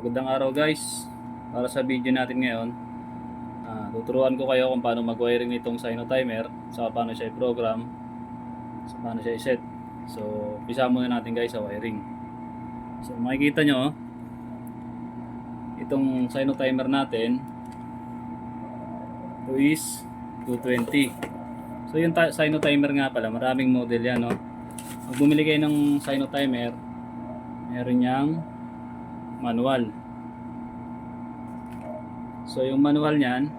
Magandang araw guys. Para sa video natin ngayon, tuturuan ko kayo kung paano mag-wiring nitong Sino timer, sa paano siya i-program, sa paano siya i-set. So, umpisa muna natin guys sa wiring. So, makikita nyo, itong Sino timer natin, ito is 220. So, yung Sino timer nga pala, maraming model yan, no? Pag bumili kayo ng Sino timer, meron niyang manual. So yung manual niyan,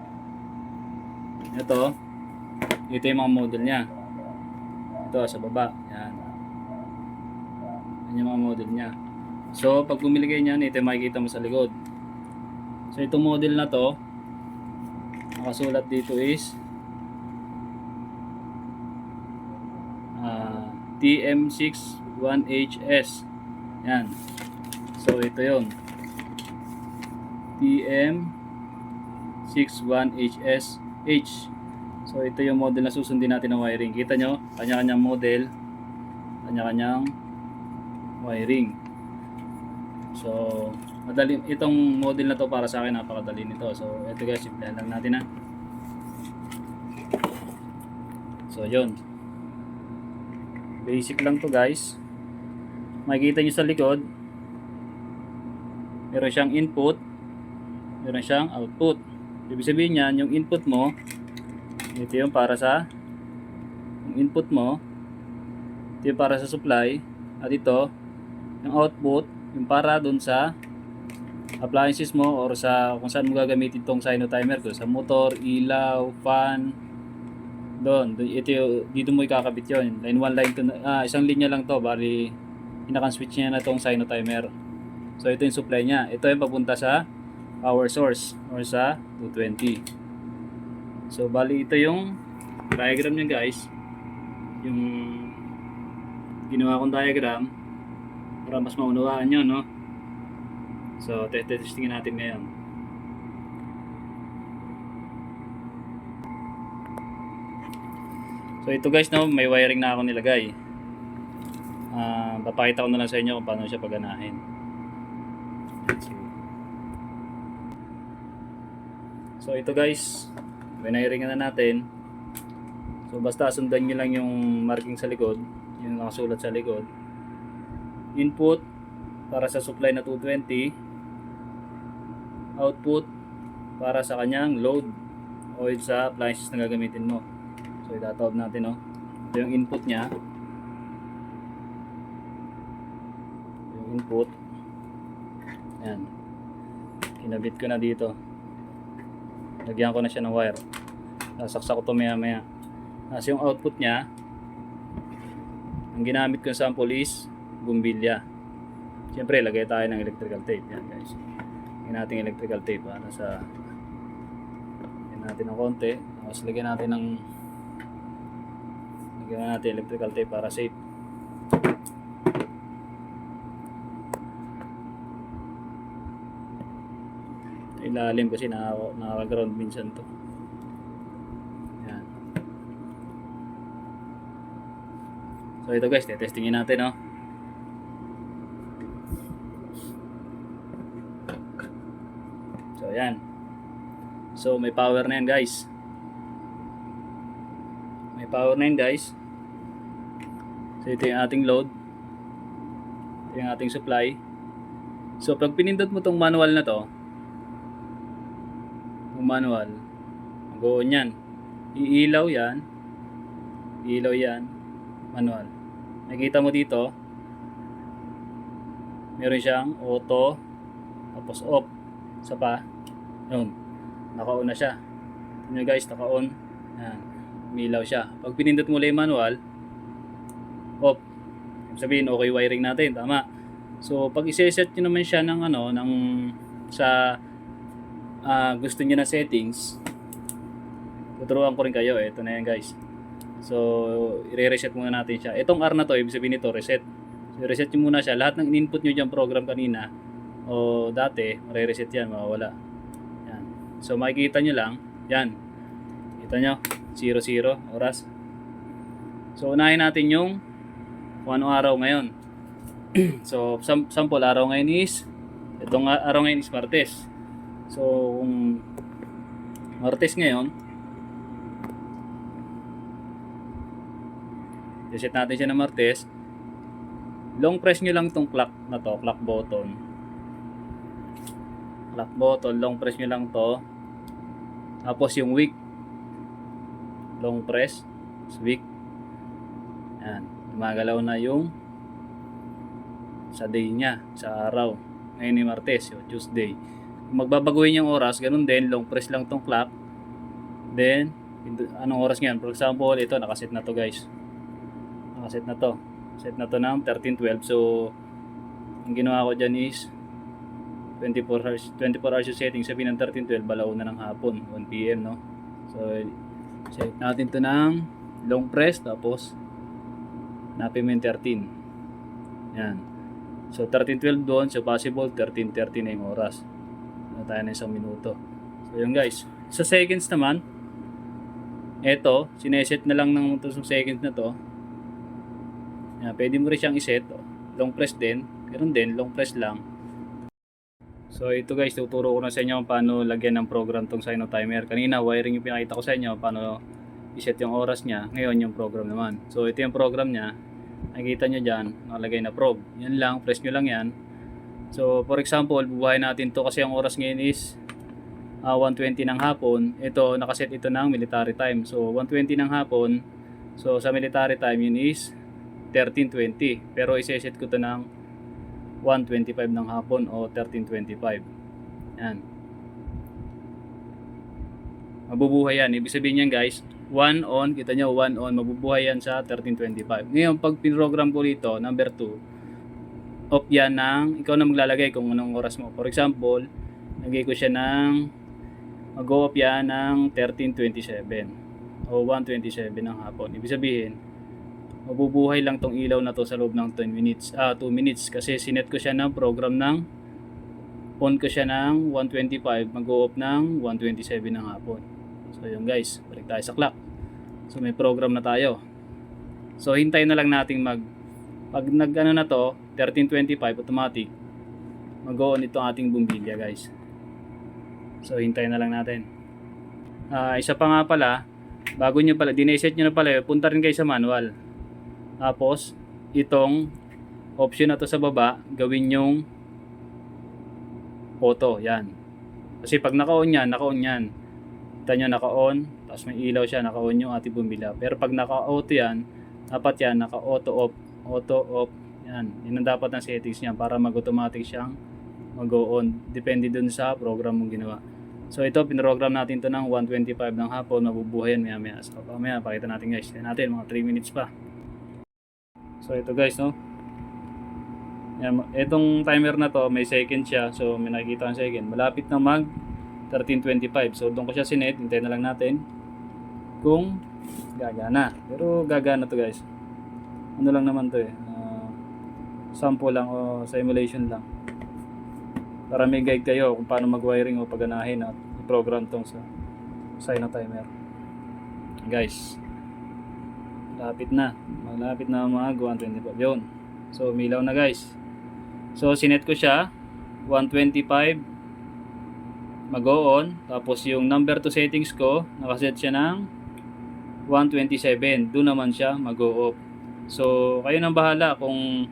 ito yung mga model niya. Ito sa baba, yan. Yan yung mga model niya. So pag bumili kayo niyan, ito yung makikita mo sa likod. So itong model na to, nakasulat dito is TM61HS. Yan. So ito yun, TM61HS. So ito yung model na susundin natin ng wiring. Kita nyo, kanya-kanyang model, kanya-kanyang wiring. So madali itong model na to, para sa akin napakadali nito. So ito guys, simplihan lang natin ha. So yun, basic lang to guys. Makikita nyo sa likod, meron siyang input, meron siyang output. Ibig sabihin niyan, yung input mo, ito yung para sa input mo, ito yung para sa supply, at ito yung output, yung para dun sa appliances mo or sa kung saan mo gagamitin itong Sino timer ko, sa motor, ilaw, fan, doon. Ito, dito mo ikakabit yun. Line 1, line 2, isang linya lang to, bali pinaka-switch niya na itong Sino timer. So ito yung supply niya. Ito yung papunta sa power source or sa 220. So bali ito yung diagram niya guys. Yung ginawa kong diagram para mas maunawaan nyo, no? So testingin natin ngayon. So ito guys, no, may wiring na ako nilagay. Papakita ko na lang sa inyo kung paano siya paganahin. So ito guys, winaringan na natin. So basta sundan nyo lang yung marking sa likod, yung nakasulat sa likod. Input para sa supply na 220, output para sa kanyang load o sa appliances na gagamitin mo. So itatawag natin, no? Ito yung input niya. Yung input. Yan. Kinabit ko na dito. Lagyan ko na siya ng wire. Sasaksak ko ito maya maya. Kasi yung output niya, ang ginamit ko sa sample is bumbilya. Siyempre lagay tayo ng electrical tape. Yan guys. Lagyan natin electrical tape para sa, lagyan natin ng konti. Tapos lagyan natin electrical tape para safe. Ilalim kasi naka-ground minsan to. Yan. So ito guys, testingin natin, no? So yan. So may power na yan guys. May power na yan guys. So ito yung ating load. Ito yung ating supply. So pag pinindot mo tong manual na to, manual, go on yan, iilaw yan, manual. Nakikita mo dito, meron siyang auto, tapos off, isa pa, yun, naka-on na siya. Tignan nyo guys, naka-on, yan, umilaw siya. Pag pinindot mo lang yung manual, off, sabihin okay wiring natin, tama. So pag iseset nyo naman siya ng sa gusto niyo na settings, tuturuan ko rin kayo. Ito na yan guys. So i-reset muna natin siya. Itong R na to, ibig sabihin nito reset. So reset nyo muna siya. Lahat ng input nyo dyan program kanina o dati, re-reset yan, mawawala. Yan. So makikita nyo lang, yan, kita nyo 00 oras. So unahin natin yung kung anong araw ngayon. So sample araw ngayon is Itong araw ngayon is Martes. So, kung Martes ngayon, reset natin siya ng Martes. Long press nyo lang itong clock na to, clock button. Clock button, long press nyo lang to. Tapos yung week, long press, week. Yan, gumagalaw na yung sa day niya, sa araw. Ngayon ni Martes, yung Tuesday. Kung magbabaguhin yung oras, ganun din, long press lang tong clock. Then, anong oras ngayon? For example, ito, nakaset na to guys. Nakaset na to. Set na to ng 13:12. So, ang ginawa ko dyan is 24 hours yung setting. Sabihin ng 13:12, balauna ng hapon, 1 PM, no? So, set natin to ng long press, tapos napin mo yung 13. Yan. So, 13:12 doon. So, possible, 13:30 na yung oras. Ano tayo na isang minuto. So, yun guys. Sa seconds naman, eto, sineset na lang ng itong seconds na to. Yan, pwede mo rin siyang iset. Long press din. Ganun din, long press lang. So ito guys, tuturo ko na sa inyo paano lagyan ng program tong Sino Timer. Kanina wiring yung pinakita ko sa inyo paano iset yung oras niya. Ngayon yung program naman. So ito yung program niya. Nakikita nyo dyan, nakalagay na probe. Yan lang, press nyo lang yan. So for example, bubuhayin natin to kasi ang oras ngayon is 1:20 ng hapon. Ito, nakaset ito ng military time. So 1:20 ng hapon. So sa military time yun is 13:20. Pero iseset ko to ng 1:25 ng hapon o 13:25. Yan. Mabubuhay yan. Ibig sabihin yan guys, 1 on, kita nyo 1 on, mabubuhay yan sa 13:25. Ngayon, pag pinrogram ko dito, number 2, off yan ng, ikaw na maglalagay kung anong oras mo. For example, lagay ko siya ng, mag-off yan ng 13:27 o 1:27 ng hapon. Ibig sabihin, mabubuhay lang tong ilaw na to sa loob ng 2 minutes kasi sinet ko siya ng program ng on ko siya ng 1:25, mag-off ng 1:27 ng hapon. So yun guys, balik tayo sa clock. So may program na tayo. So hintayin na lang nating pag nag-ano na to 13:25 automatic mag-on itong ating bumbilya guys. So hintayin na lang natin. Isa pa nga pala, bago nyo pala dineset nyo na pala, punta rin kayo sa manual. Tapos, itong option na to sa baba, gawin yung auto. Yan. Kasi pag naka-on yan, naka-on yan. Kita nyo naka-on, tapos may ilaw siya, naka-on yung ating bumbilya. Pero pag naka-auto yan, dapat yan, naka-auto off. Auto off. Yan. Yun ang dapat ng settings niya para mag-automatic siyang mag-on. Depende dun sa program mong ginawa. So ito, pinrogram natin to ng 1:25 ng hapon, mabubuhay yan maya-maya. So mamaya, pakita natin guys. Yan natin, mga 3 minutes pa. So ito guys, no. Yan, itong timer na to may second siya. So may nakikita ang second. Malapit na mag 13:25. So doon ko siya sinet. Hintayin na lang natin kung gagana. Pero gagana to guys. Ano lang naman to eh. Sample lang o simulation lang. Para may guide kayo kung paano mag-wiring o paganahin at i-program tong sa Sino Timer. Guys, malapit na mag 1:25 yun. So umilaw na guys. So sinet ko siya 1:25 mag-on, tapos yung number 2 settings ko nakaset siya ng 1:27. Doon naman siya mag-off. So kayo nang bahala kung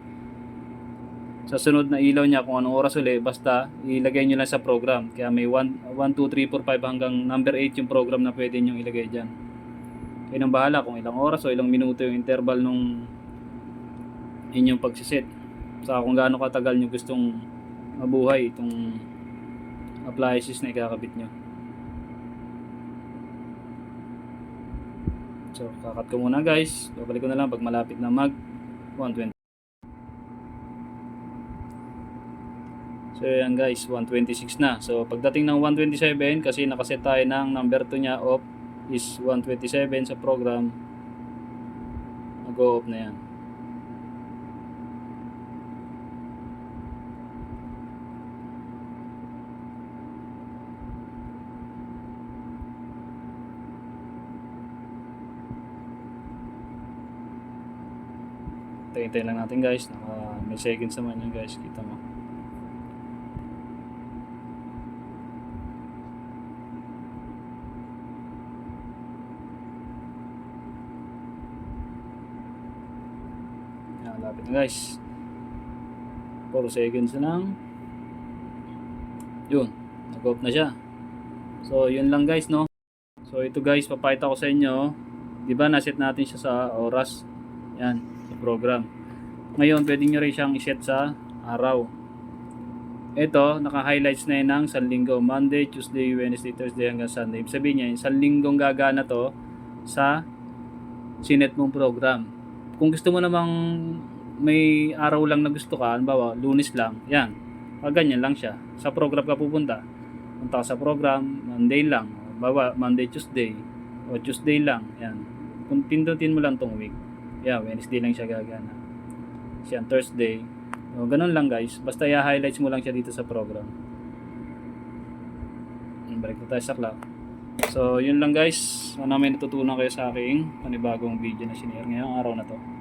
sa sunod na ilaw niya kung anong oras ulit, basta ilagay nyo lang sa program. Kaya may 1, 2, 3, 4, 5 hanggang number 8 yung program na pwede nyo ilagay dyan. Kayo nang bahala kung ilang oras o ilang minuto yung interval nung inyong pagsiset. Sa kung gaano katagal nyo gustong mabuhay itong appliances na ikakabit nyo. So kakat ko muna guys. Babalik ko na lang pag malapit na mag 1:20. So yan guys, 1:26 na. So pagdating ng 1:27, kasi nakaset tayo ng number 2 niya off is 1:27 sa program, mag-off na yan. Hintayin lang natin guys. May seconds naman yan guys, kita mo. Lapit na guys. 4 seconds na lang. Yun, nag-off na siya. So yun lang guys, no. So ito guys, papakita ko sa inyo. Di ba naset natin siya sa oras. Yan, sa program. Ngayon, pwede nyo rin siyang iset sa araw. Ito, naka-highlights na yun ng isang linggo. Monday, Tuesday, Wednesday, Thursday hanggang Sunday. Ibig sabihin niya, isang linggong gagana to sa sinet mong program. Kung gusto mo namang may araw lang na gusto ka, halimbawa, Lunes lang, yan. Ganyan lang siya. Sa program ka pupunta. Punta ka sa program, Monday lang. Halimbawa, Monday, Tuesday. O Tuesday lang, yan. Kung pindutin mo lang tong week, yan, Wednesday lang siya gagana. Siya, Thursday. O, ganun lang guys. Basta i-highlights mo lang siya dito sa program. Balik na tayo sa cloud. So, yun lang guys. Sana may natutunan kayo sa aking panibagong video na sinare ngayong araw na to.